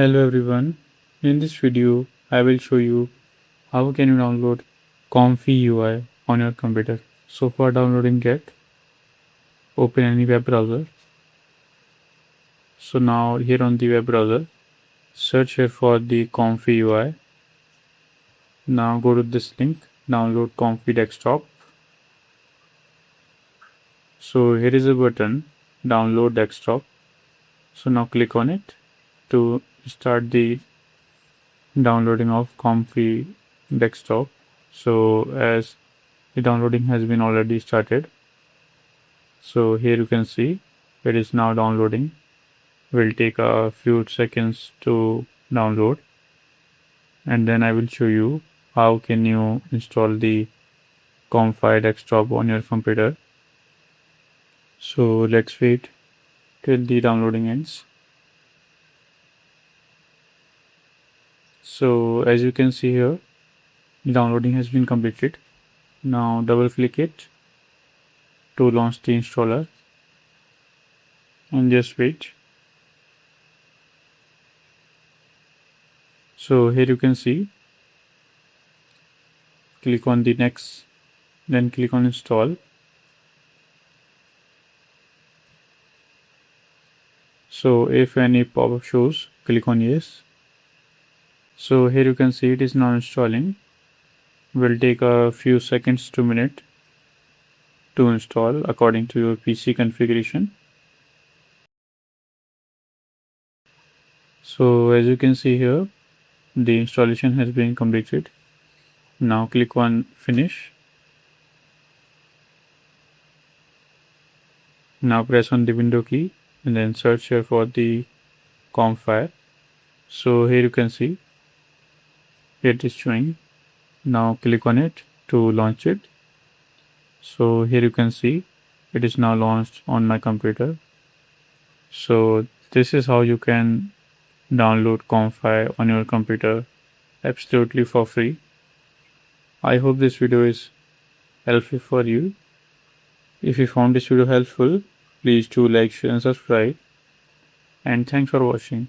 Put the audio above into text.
Hello everyone, in this video I will show you how can you download ComfyUI on your computer. So for downloading it, open any web browser. So now here on the web browser, search here for the ComfyUI. Now go to this link, download Comfy Desktop. So here is a button, download desktop. So now click on it to start the downloading of Comfy Desktop. So as the downloading has been already started, so here you can see it is now downloading. Will take a few seconds to download, and then I will show you how can you install the Comfy Desktop on your computer. So let's wait till the downloading ends. So as you can see here, the downloading has been completed. Now double click it to launch the installer and just wait. So here you can see, click on the next, then click on install. So if any pop-up shows, click on yes. So here you can see it is now installing. Will take a few seconds to minute to install according to your PC configuration. So as you can see here, the installation has been completed. Now click on finish. Now press on the window key and then search here for the Comfy. So here you can see it is showing. Now click on it to launch it. So here you can see it is now launched on my computer. So this is how you can download Comfy on your computer absolutely for free. I hope this video is helpful for you. If you found this video helpful, please do like, share and subscribe. And thanks for watching.